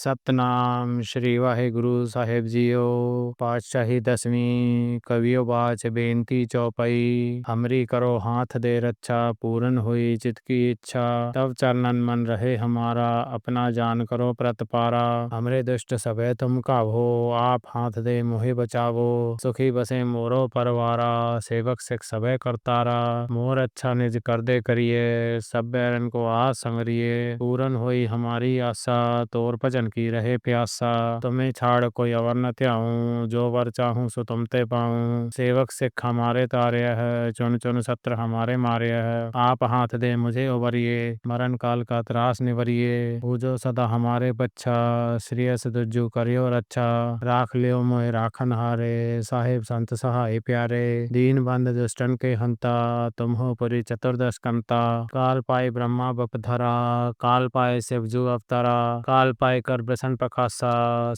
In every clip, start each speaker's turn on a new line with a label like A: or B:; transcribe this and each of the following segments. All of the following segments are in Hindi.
A: ਸਤਨਾਮ ਸ਼੍ਰੀ ਵਾਹਿਗੁਰੂ ਸਾਹਿਬ ਜੀਓ। ਪਾਤਸ਼ਾਹੀ ਦਸਵੀਂ ਕਵਿਓ ਬਾਚ ਬੇਨਤੀ ਚੌਪਈ। ਹਮਰੀ ਕਰੋ हाथ दे रक्षा पूरन हुई चित की इच्छा तब चरणन मन रहे हमारा अपना जान करो प्रतपारा। हमरे दुष्ट सबे तुम कावो आप हाथ दे मोहि बचावो सुखी बसे मोरो परवारा सेवक सिख सबे करतारा। मोर अच्छा निज कर दे करिए सब बैरन को आस संगरिए पूरन हुई हमारी आशा तोर भजन की रहे प्यासा। तुम्हें छाड़ कोई अवर न त्याऊं जो वर चाहूं सो तुम ते पाऊं। सेवक सिख हमारे तारे है चुन चुन सत्र हमारे मारे है। आप हाथ दे मुझे उबरिए मरण काल का त्रास निवरिए पूजो सदा हमारे बच्चा श्रेयस दुज्जु करियो रक्षा। राख लियो मोहि राखन हारे साहिब संत सहाय प्यारे दीन बंद दुष्टन के हंता तुम हो पुरी चतुर्दश कंता। काल पाए ब्रह्मा बपधरा काल पाए शिवजू अवतारा काल पाए कर प्रसन्न प्रकाशा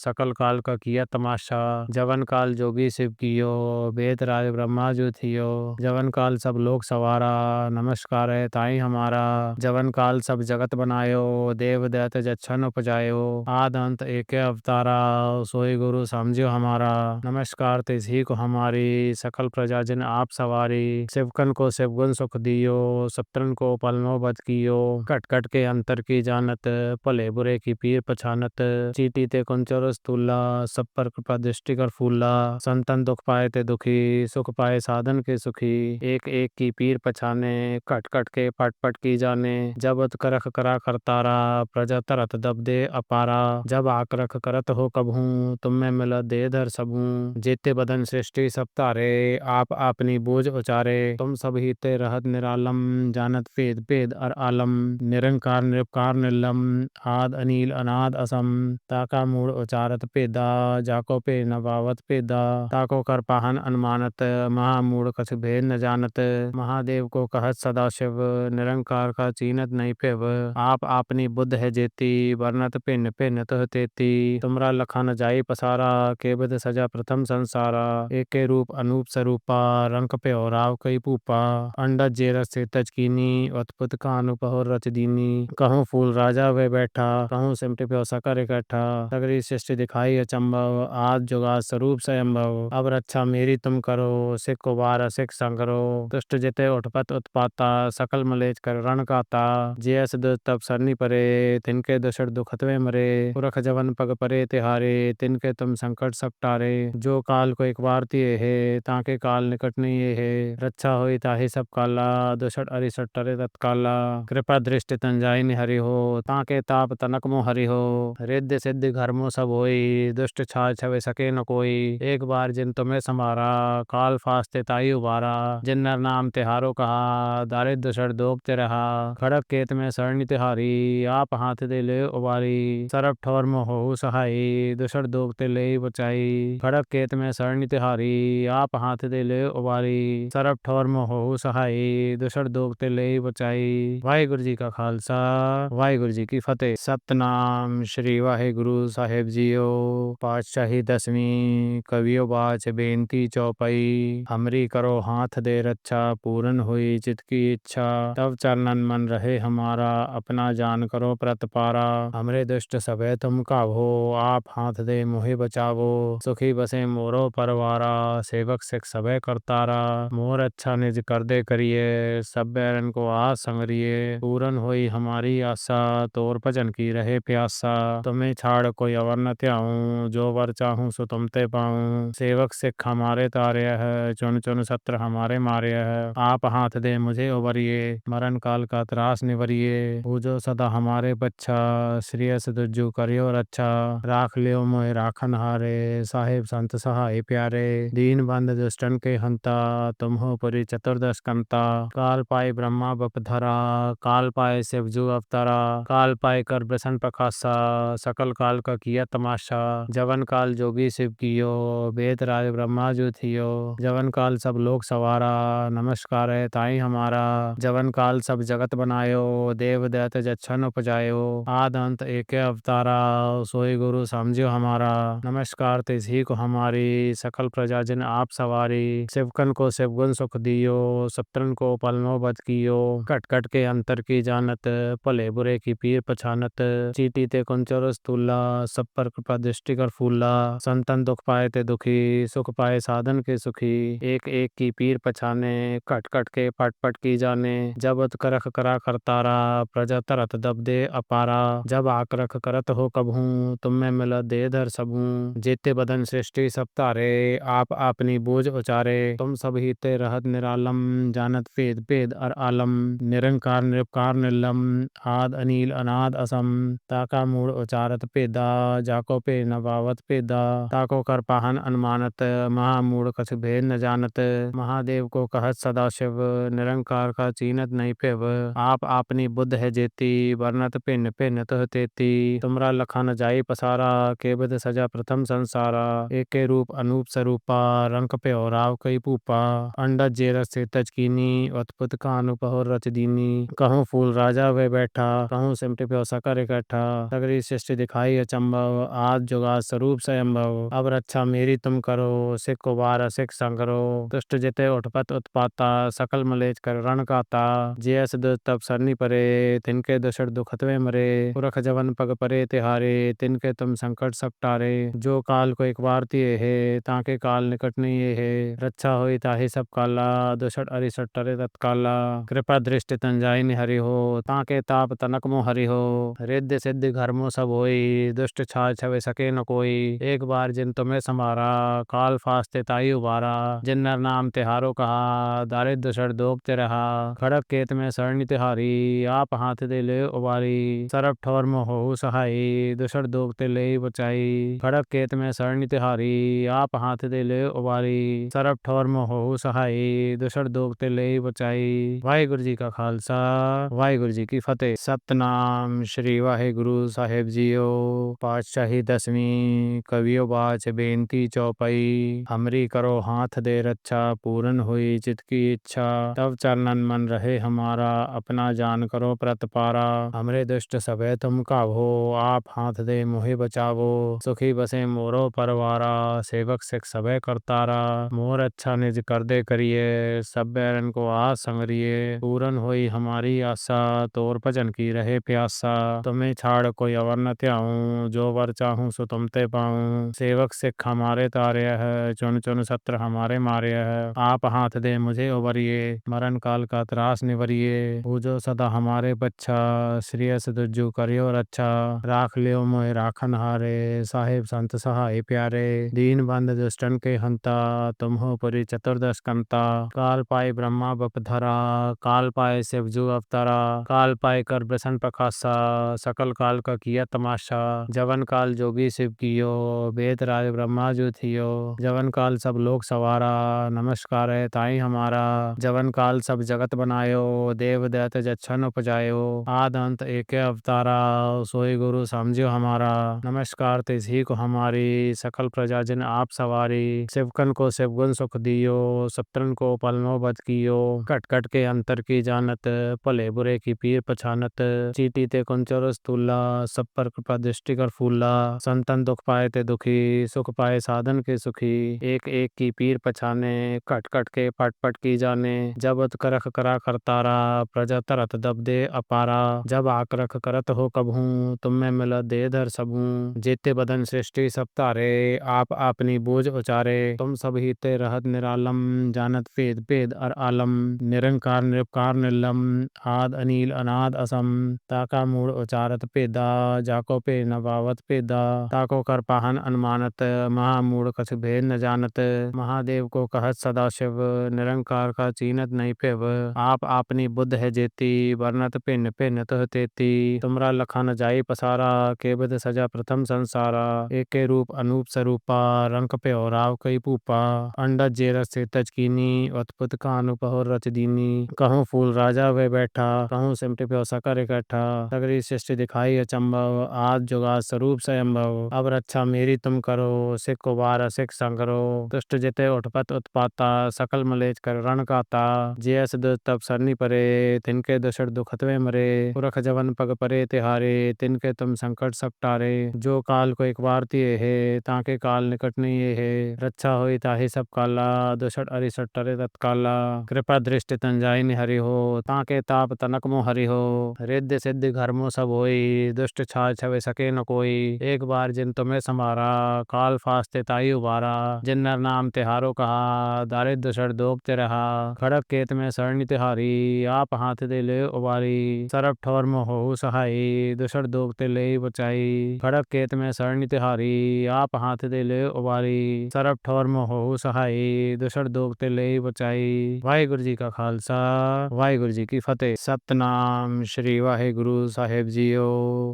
A: सकल काल का किया तमाशा। जवन काल जोगी शिव कियो वेद राज ब्रह्मा जो थियो जवन काल सब लोग सवारा नमस्कार है ताई हमारा। जवन काल सब जगत बनायो देव दैत जच्छन उपजायो आद अंत एक अवतारा सोई गुरु समझियो हमारा। नमस्कार तिसी को हमारी सकल प्रजा जिन आप सवारी शिवकन को शिवगुण सुख दियो सप्तरन को पलनो बद कियो। कट कट के अंतर की जानत भले बुरे की पीर पछानत चीटी ते कुंचर स्थूला सब पर कृपा दृष्टि कर फूला। संतन दुख पाए ते दुखी सुख पाए साधन के सुखी एक एक की पीर पछाने कट कट के पट पट की जाने। जब करख करा करतारा प्रजा तरत दब दे अपारा जब आक्रख करत हो कबहूं तुम में मिल दे धर सबूं। जेते बदन सृष्टि सब तारे आप अपनी बोझ उचारे तुम सब ही ते रहत निरालम जानत भेद भेद अर आलम। निरंकार निरपकार निर्लम आद अनील अनाद असम ताका मूड उचारत पेदा जाको पे नवावत पेदा ताको कर पाहन अनुमानत महामूड कछ भेद न जानत। महादेव को कहत सदा शिव निरंकार का चीनत नहीं पेव आप अपनी बुद्ध है जेती वर्णत भिन्न भिन्न तुह तेती। तुमरा लखा न जाई पसारा के बिद सजा प्रथम संसारा एक के रूप अनूप स्वरूपा रंग पे और राव कई पूपा। अंडज जेरस से तजकीनी उत्पुत कानुप हो रच दीनी कहूँ फूल राजा वे बैठा कहूँ सिमट प्यो सकर इकट्ठा। सगरी सृष्टि दिखाई अचंभव आज जुगाद स्वरूप स्वयंभव। अब रक्षा मेरी तुम करो सिख को वार सिख संगरो दुष्ट जिते उठपत उत्पाता सकल मलेच कर रण काता। जयस दुष्ट तब सरनी परे तिनके दुषट दुखतवे मरे पुरख जवन पग परे तिहारे तिनके तुम संकट सब टारे। जो काल को एक बार तिये है ताके काल निकट नहीं ये है रक्षा होई ताहि सब काला दुषट अरिसट टरे तत्काला। कृपा दृष्टि तन जाई हरि हो ताके ताप तनक मो हरि हो रिद्धि सिद्धि घर मो सब होई दुष्ट छाय छवे सके न कोई। एक बार जिन तुम्हें संभारा काल फास्ते ताई उबारा जिन नर नाम तिहारो कहा दारिद्र दुषट दोग ते रहा। खड़क केत में सरणी तिहारी आप हाथ दे ले उबारी सरब ठोर मो हो सहाई दुषट दोग ते ले बचाई। खड़क केत में सरणी तिहारी आप हाथ दे ले उबारी सरब ठोर मो हो सहाई दुषट दोग ते ले बचाई। वाहिगुरु जी का खालसा वाहिगुरु जी की फतेह। सतनाम श्री वाहिगुरु साहिब जीओ। पातशाही दसवीं कवियो बाच बेनती चौपई। हमरी करो हाथ दे रक्षा पूरन हुई चित की इच्छा तब चरणन मन रहे हमारा अपना जान करो प्रतपारा। हमरे दुष्ट सबे तुम कावो आप हाथ दे मोहि बचावो सुखी बसे मोरो परवारा सेवक सिख सबे करतारा। मोर अच्छा निज कर दे करिए सब बैरन को आस संगरिए पूरन हुई हमारी आशा तोर भजन की रहे प्यासा। तुम्हें छाड़ कोई अवर न त्याऊं जो वर चाहूं सो तुम ते पाऊं। सेवक सिख हमारे तारे है चुन चुन सत्र हमारे मारे है। आप हाथ दे मुझे उबरिए मरण काल का त्रास निवरिए पूजो सदा हमारे बच्चा श्रेयस दुज्जु करियो रक्षा। राख लियो मोहि राखन हारे साहिब संत सहाय प्यारे दीन बंद दुष्टन के हंता तुम हो पुरी चतुर्दश कंता। काल पाए ब्रह्मा बपधरा काल पाए शिवजू अवतारा काल पाए कर प्रसन्न प्रकाशा सकल काल का किया तमाशा। जवन काल जोगी शिव कियो वेद राज ब्रह्मा जो थियो जवन काल सब लोग सवारा नमस्कार है ताई हमारा। जवन काल सब जगत बनायो देव दैत जच्छन उपजायो आद अंत एक अवतारा सोई गुरु समझियो हमारा। नमस्कार तिसी को हमारी सकल प्रजा जिन आप सवारी शिवकन को शिवगुण सुख दियो सप्तरन को पलनो बद कियो। कट कट के अंतर की जानत भले बुरे की पीर पछानत चीटी ते कुंचर कुंचर स्थूला, सब पर कृपा दृष्टि कर फूला। संतन दुख पाए ते दुखी, सुख पाए साधन के सुखी। एक एक की पीर पछाने, कट कट के पट पट की जाने। जब अत करख करा करतारा, प्रजा तरत दब दे अपारा। जब आकरख करत हो कबहूँ, तुम में मिल दे धर सबहूँ। जेते बदन सृष्टि सब तारे, आप अपनी बूझ उचारे। तुम सब ही ते रहत निरालम, जानत भेद भेद अर आलम। निरंकार निरपकार निर्लम, आद अनील अनाद असम। ताका मूड उचारत पेदा, जाको पे न पावत पेदा। ताको कर पाहन अनुमानत, महामूड कछ भेद न जानत। महादेव को कहत सदाशिव, निरंकार का चीनत नहीं पेव। आप अपनी बुद्ध है जेती, वर्णत भिन्न भिन्न तुह तेती। तुमरा लखा न जाई पसारा, केबद सजा प्रथम संसारा। एके रूप अनूप स्वरूपा, रंक पे और राव कई पूपा। अंडज जेरस से तजकीनी, अतपुत कानु पहुर रच दीनी। कहूँ फूल राजा वे बैठा, कहूँ सिमटे प्यो सकर इकट्ठा। सगरी सृष्टि दिखाई अचंभव, आज जुगाद स्वरूप स्वयंभव। अब रक्षा मेरी तुम करो, सिख को बार सिख संगरो। दुष्ट जिते उठपत उत्पाता, सकल मलेच कर रण काता। जयस दुष्ट तब सरनी परे, तिनके दुषट दुखतवे मरे। पुरख जवन पग परे तिहारे, तिनके तुम संकट सब टारे। जो काल को एक बार तिए है, ताके काल निकट नहीं ये है। रक्षा होई ताहि सब काला, दुषट अरिषट टरे तत्काला। कृपा दृष्टि तन जाई हरि हो, ताके ताप तनक मो हरि हो। रिद्धि सिद्धि घर मो सब होई, दुष्ट छाय छवे सके न कोई। एक बार जिन तुम्हें संभारा, काल फास्ते ताई उबारा। जिन नर नाम तिहारो कहा, दारिद्र दुषट दोग ते रहा। खड़क केत में सरणी तिहारी, आप हाथ दे ले उबारी। सरब ठोर मो हो सहाई, दुषट दोग ते ले बचाई। खड़क केत में सरणी तिहारी, आप हाथ दे ले उबारी। सरब ठोर मो हो सहाई, दुषट दोग ते ले बचाई। वाहिगुरु जी का खालसा, वाहिगुरु जी की फतेह। सतनाम श्री वाहिगुरु साहेब जीओ। पातशाही दसवीं कवियो बाच बेनती चौपाई। हमरी करो हाथ दे रक्षा, पूरन हुई चित की इच्छा। तब चरणन मन रहे हमारा, अपना जान करो प्रतपारा। हमरे दुष्ट सबे तुम कावो, आप हाथ दे मोहि बचावो। सुखी बसे मोरो परवारा, सेवक सिख सबे करतारा। मोर अच्छा निज कर दे करिए, सब बैरन को आस संगरिए। पूरन होई हमारी आशा, तोर भजन की रहे प्यासा। तुम्हें छाड़ कोई अवर न त्याऊं, जो वर चाहूं सो तुम ते पाऊं। सेवक सिख हमारे तारे है, चुन चुन सत्र हमारे मारे है। आप हाथ दे मुझे उबरिए, मरण काल का त्रास निवरिए। पूजो सदा हमारे बच्चा, श्रेयस दुज्जु करियो रक्षा। राख लियो मोहि राखन हारे, साहिब संत सहाय प्यारे। दीन बंद दुष्टन के हंता, तुम हो पुरी चतुर्दश कंता। काल पाए ब्रह्मा बप धरा, काल पाए शिवजू अवतारा। काल पाए कर प्रसन्न प्रकाशा, सकल काल का किया तमाशा। जवन काल जोगी शिव कियो, वेद राज ब्रह्मा जो थियो। जवन काल सब लोग सवारा, नमस्कार है ताई हमारा। जवन काल सब जगत बनायो, देव दैत जच्छन उपजायो। आद अंत एक अवतारा, सोई गुरु समझियो हमारा। नमस्कार तिसी को हमारी, सकल प्रजा जिन आप सवारी। शिवकन को शिवगुण सुख दियो, सप्तरन को पलनो बद कियो। कट कट के अंतर की जानत, भले बुरे की पीर पछानत। चीटी ते कुंचर स्थूला, सब पर कृपा दृष्टि कर फूला। संतन दुख पाए ते दुखी, सुख पाए साधन के सुखी। एक एक की पीर पछाने, कट कट के पट पट की जाने। जब अत करख करा करतारा, प्रजा तरत दब दे अपारा। जब आकरख करत हो कबहूँ, तुम में मिल दे धर सबहूँ। जेते बदन सृष्टि सब तारे, आप अपनी बूझ उचारे। तुम सब ही ते रहत निरालम, जानत भेद भेद अर आलम। निरंकार निरपकार निर्लम, आद अनील अनाद असम। ताका मूड उचारत पेदा, जाको पे न पावत पेदा। ताको कर पाहन अनुमानत, महामूड कछ भेद न जानत। महादेव को कहत सदाशिव, निरंकार का चीनत नहीं पेव। आप अपनी बुद्ध है जेती, वर्णत भिन्न भिन्न तुह तेती। तुमरा लखा न जाई पसारा, केबद सजा प्रथम संसारा। एके रूप अनूप स्वरूपा, रंक पे और राव कई पूपा। अंडज जेरस से तजकीनी, अतपुत कानु पहुर रच दीनी। कहूँ फूल राजा वे बैठा, कहूँ सिमटे प्यो सकर इकट्ठा। सगरी सृष्टि दिखाई अचंभव, आज जुगाद स्वरूप स्वयंभव। अब रक्षा मेरी तुम करो, सिख को बार सिख संगरो। दुष्ट जिते उठपत उत्पाता, सकल मलेच कर रण काता। जयस दुष्ट तब सरनी परे, तिनके दुषट दुखतवे मरे। पुरख जवन पग परे तिहारे, तिनके तुम संकट सब टारे। जो काल को एक बार तिए है, ताके काल निकट नहीं ये है। रक्षा होई ताहि सब काला, दुषट अरिषट टरे तत्काला। कृपा दृष्टि तन जाई हरि हो, ताके ताप तनक मो हरि हो। रिद्धि सिद्धि घर मो सब होई, दुष्ट छाछ छवे सके न कोई। एक बार जिन तुम्हें संभारा, काल फास्ते ताई उबारा। जिन नर नाम तिहारो कहा, दारिद्र सर दोगते रहा। खड़क केत में सरणी तिहारी, आप हाथ दे ले उबारी। सरब ठौर में हो सहाई, दुसर दोगते ले बचाई। खड़क केत में सरणी तिहारी, आप हाथ दे ले उबारी। सरब ठौर में हो सहाई, दुसर दोगते ले बचाई। वाहिगुरु जी का खालसा, वाहिगुरु जी की फतेह। सतनाम श्री वाहिगुरु साहेब जीओ।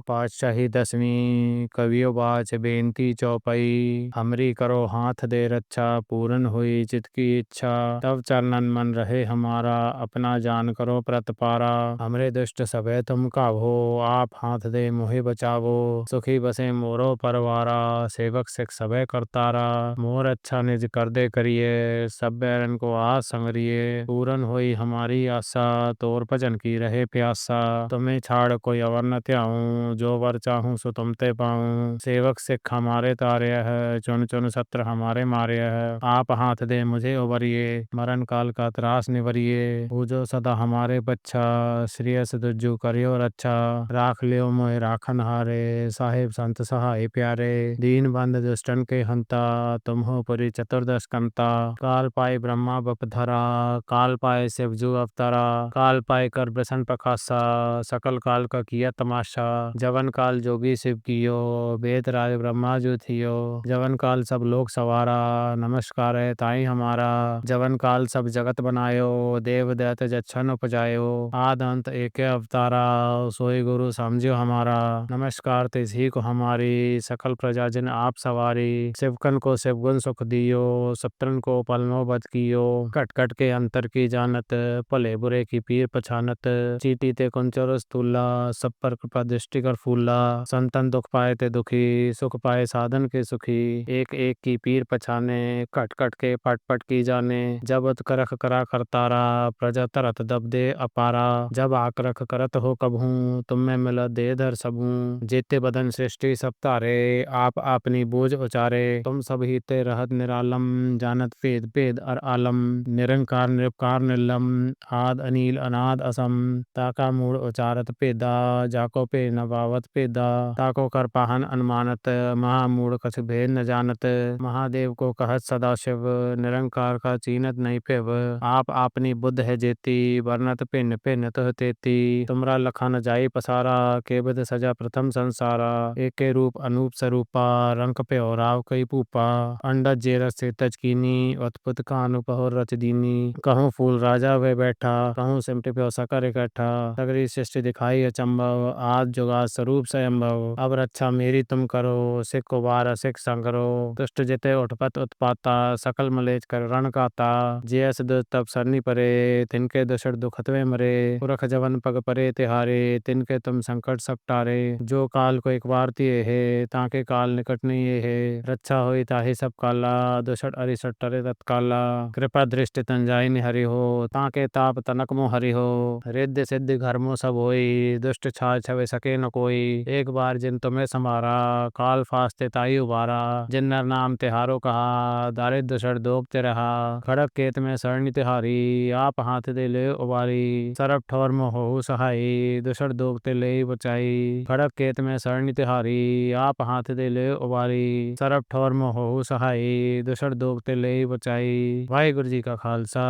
A: पातशाही दसवीं कवियो बाच बेनती चौपाई। हमरी करो हाथ दे रक्षा, पूरन हुई चित की इच्छा। तब चरणन मन रहे हमारा, अपना जान करो प्रतपारा। हमरे दुष्ट सबे तुम कावो, आप हाथ दे मुहे बचावो। सुखी बसे मोरो परवारा, सेवक सिख सबे करतारा। मोर अच्छा निज कर दे करिए, सब बैरन को आस संगरिए। पूरन हुई हमारी आशा, तोर भजन की रहे प्यासा। तुम्हें छाड़ कोई अवर न त्याऊं, जो वर चाहूं सो तुम ते पाऊं। सेवक सिख हमारे तारे है, चुन चुन सत्र हमारे मारे है। आप हाथ दे मुझे उबरिए, मरण काल का त्रास निवरिए। पूजो सदा हमारे बच्चा, श्रेयस दुज्जु करियो रक्षा। राख लियो मोहि राखन हारे, साहेब संत सहाय प्यारे। दीन बंद दुष्टन के हंता, तुम हो पुरी चतुर्दश कंता। काल पाए ब्रह्मा बपधरा, काल पाए शिवजू अवतारा। काल पाए कर प्रसन्न प्रकाशा, सकल काल का किया तमाशा। जवन काल जोगी शिव कियो, वेद राज ब्रह्मा जो थियो। जवन काल सब लोग सवारा, नमस्कार है ताई हमारा। जवन काल सब जगत बनायो, देव दैत जच्छन उपजायो। आद अंत एक अवतारा, सोई गुरु समझियो हमारा। नमस्कार तिसी को हमारी, सकल प्रजा जिन आप सवारी। शिवकन को शिवगुण सुख दियो, सप्तरन को पलनो बद कियो। कट कट के अंतर की जानत, भले बुरे की पीर पछानत। चीटी ते कुंचर स्थूला, सब पर कृपा दृष्टि कर फूला। संतन दुख पाए ते दुखी, सुख पाए साधन के सुखी। एक एक की पीर पछाने, कट कट के पट पट की जाने। जब उत करख करा करतारा, प्रजा तरत दब दे अपारा। जब आक्रख करत हो कबहूं, तुम में मिल दे धर सबूं। जेते बदन सृष्टि सब तारे, आप अपनी बोझ उचारे। तुम सब ही ते रहत निरालम, जानत भेद भेद अर आलम। निरंकार निरपकार निर्लम, आद अनील अनाद असम। ताका मूड उचारत पेदा, जाको पे नवावत पेदा। ताको कर पाहन अनुमानत, महामूड कछ भेद न जानत। महादेव को कहत सदा शिव, निरंकार का चीनत नहीं पेव। आप अपनी बुद्ध है जेती, वर्णत भिन्न भिन्न तुह तेती। तुमरा लखा न जाई पसारा, के बिद सजा प्रथम संसारा। एक के रूप अनूप स्वरूपा, रंग पे और राव कई पूपा। अंडज जेरस से तजकीनी, उत्पुत कानु पहुर रच दीनी। कहूँ फूल राजा वे बैठा, कहूँ सिमटे प्यो सकर इकट्ठा। सगरी सृष्टि दिखाई अचंभव, आज जुगाद स्वरूप स्वयंभव। अब रक्षा मेरी तुम करो, सिख को बार सिख संगरो। दुष्ट जिते उठपत उत्पाता, सकल मलेच कर रण काता। जयस दुष्ट तब सरनी परे, तिनके दुषट दुखतवे मरे। पुरख जवन पग परे तिहारे, तिनके तुम संकट सब टारे। जो काल को एक बार तिए है, ताके काल निकट नहीं है। रक्षा होई ताहि सब काला, दुषट अरिषट टरे तत्काला। कृपा दृष्टि तन जाई हरि हो, ताके ताप तनक मो हरि हो। रिद्धि सिद्धि घर मो सब होई, दुष्ट छाछ छवे सके न कोई। एक बार जिन तुम्हें संभारा, काल फास्ते ताई उबारा। जिन नर नाम तिहारो कहा, दारिद्र सर दोगते रहा। खड़क केत में सरणी तिहारी, आप हाथ दे ले उबारी। सरब ठौर में हो सहाई, दुसर दोगते ले बचाई। खड़क केत में सरणी तिहारी, आप हाथ दे ले उबारी। सरब ठौर में हो सहाई, दुसर दोगते ले बचाई। वाहिगुरु जी का खालसा,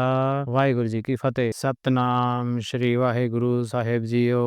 A: वाहिगुरु जी की फतेह। सतनाम श्री वाहिगुरु साहेब जीओ।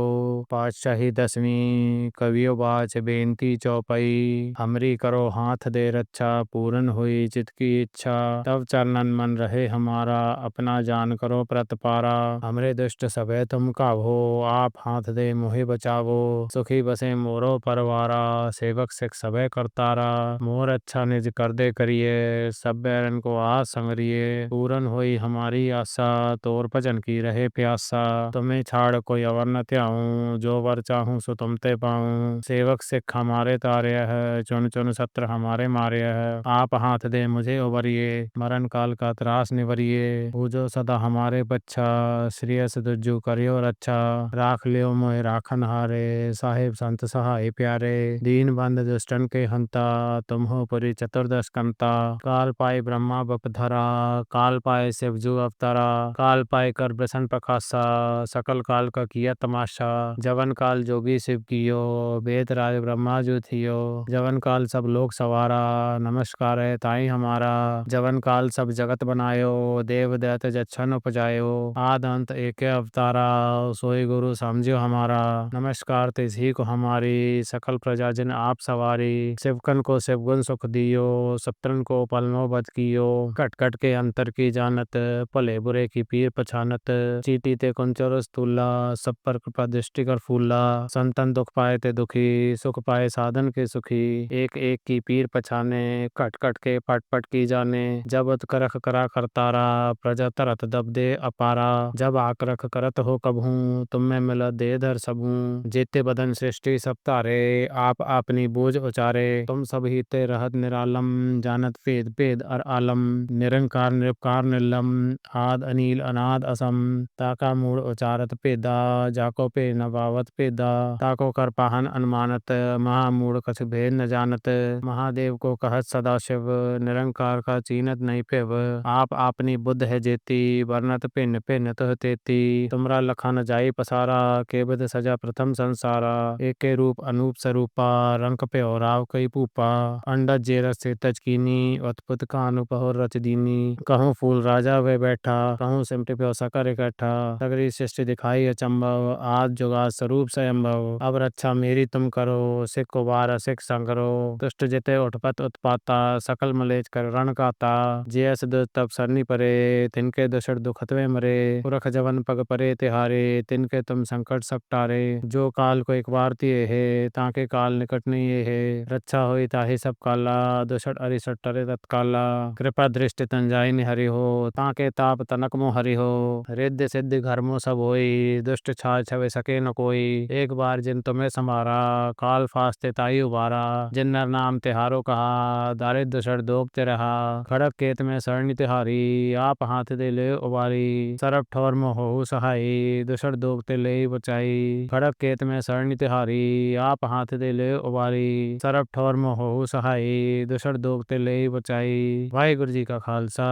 A: पातशाही दसवीं कवियो बाच बेनती चौपाई। हमरी करो हाथ दे रक्षा, पूरन हुई चित की इच्छा। तब चरणन मन रहे हमारा, अपना जान करो प्रतपारा। हमरे दुष्ट सबे तुम कावो, आप हाथ दे मुहे बचावो। सुखी बसे मोरो परवारा, सेवक सिख सबे करतारा। मोर अच्छा निज कर दे करिए, सब बैरन को आस संगरिए। पूरन हुई हमारी आशा, तोर भजन की रहे प्यासा। तुम्हें छाड़ कोई अवर न त्याऊं, जो वर चाहूं सो तुम ते पाऊं। सेवक सिख हमारे तारे है, चुन चुन सत्र हमारे मारे है। आप हाथ दे मुझे उबरिए, मरण काल का त्रास निवरिए। पूजो सदा हमारे बच्चा, श्रेयस दुज्जु करियो रक्षा। राख लियो मोहि राखन हारे, साहेब संत सहाय प्यारे। दीन बंद दुष्टन के हंता, तुम हो पुरी चतुर्दश कंता। काल पाए ब्रह्मा बपधरा, काल पाए शिवजू अवतारा। काल पाए कर प्रसन्न प्रकाशा, सकल काल का किया तमाशा। जवन काल जोगी शिव कियो, थियो, बेद राज ब्रह्मा जो थियो। जवन काल सब लोग सवारा, नमस्कार है ताई हमारा। जवन काल सब जगत बनायो, देव दैत जच्छन उपजायो। आद अंत एक अवतारा, सोई गुरु समझो हमारा। नमस्कार तिसी को हमारी, सकल प्रजा जिन आप सवारी। शिवकन को शिवगुण सुख दियो, सप्तरन को पलनो बद कियो। कट कट के अंतर की जानत, भले बुरे की पीर पछानत। चीटी ते कुंचर स्थूला, सब पर कृपा दृष्टि कर फूला। संतन दुख पाए ते दुखी, सुख पाए साधन के सुखी। एक एक की पीर पछाने, कट कट के पट पट की जाने। जब अत करख करा करतारा, प्रजा तरत दब दे अपारा। जब आकरख करत हो कबहूँ, तुम में मिलत दे धर सबहूँ। जेते बदन सृष्टि सब तारे, आप अपनी बूझ उचारे। तुम सब ही ते रहत निरालम, जानत भेद भेद अर आलम। निरंकार निरपकार निर्लम, आद अनील अनाद असम। ताका मूड उचारत पेदा, जाको पे नवावत पेदा। ताको कर पाहन अनुमानत, महामूड कछ भेद न जानत। महादेव को कहत सदा शिव, निरंकार का चीनत नहीं पेव। आप अपनी बुद्ध है जेती, वर्णत भिन्न भिन्न तुह तेती। तुमरा लखा न जाई पसारा, केबद सजा प्रथम संसारा। एक के रूप अनूप स्वरूपा, रंक पे और राव कई पूपा। अंडज जेरस से तजकीनी, उत्पुत का अनुपहोर रच दीनी। कहूँ फूल राजा वे बैठा, कहूँ सिमटे प्यो सकर इकट्ठा। सगरी सृष्टि दिखाई अचंभव, आज जुगा स्वरूप स्वयंभव। अब रक्षा मेरी तुम करो, सिख को बार सिख संगरो। दुष्ट जिते उठपत उत्पाता, सकल मलेच कर रण काता। जैस दुष्ट तब सरनी परे, तिनके दुषट दुखतवे मरे। पुरख जवन पग परे तिहारे, तिनके तुम संकट सब टारे। जो काल को एक बार तिये है, ताके काल निकट नहीं ये है। रक्षा होई ताहि सब काला, दुषट अरिषट टरे तत्काला। कृपा दृष्टि तन जाई हरि हो, ताके ताप तनक मो हरि हो। रिद्धि सिद्धि घर मो सब होई, दुष्ट छाय छवे सके न कोई। एक बार जिन तुम्हें संभारा, काल फास्ते ताई उबारा। जिन नर नाम तिहारो कहा, दारिद्र दुषट दोगते रहा। खड़क केत में सरणी तिहारी, आप हाथ दे ले उबारी। सरब ठोर मो हो सहाई, दुषट दोगते ले बचाई। खड़क केत में सरणी तिहारी, आप हाथ दे ले उबारी। सरब ठोर मो हो सहाई, दुषट दोगते ले बचाई। वाहिगुरु जी का खालसा,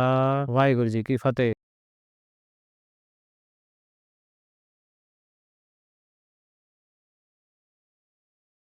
A: वाहिगुरु जी की फतेह।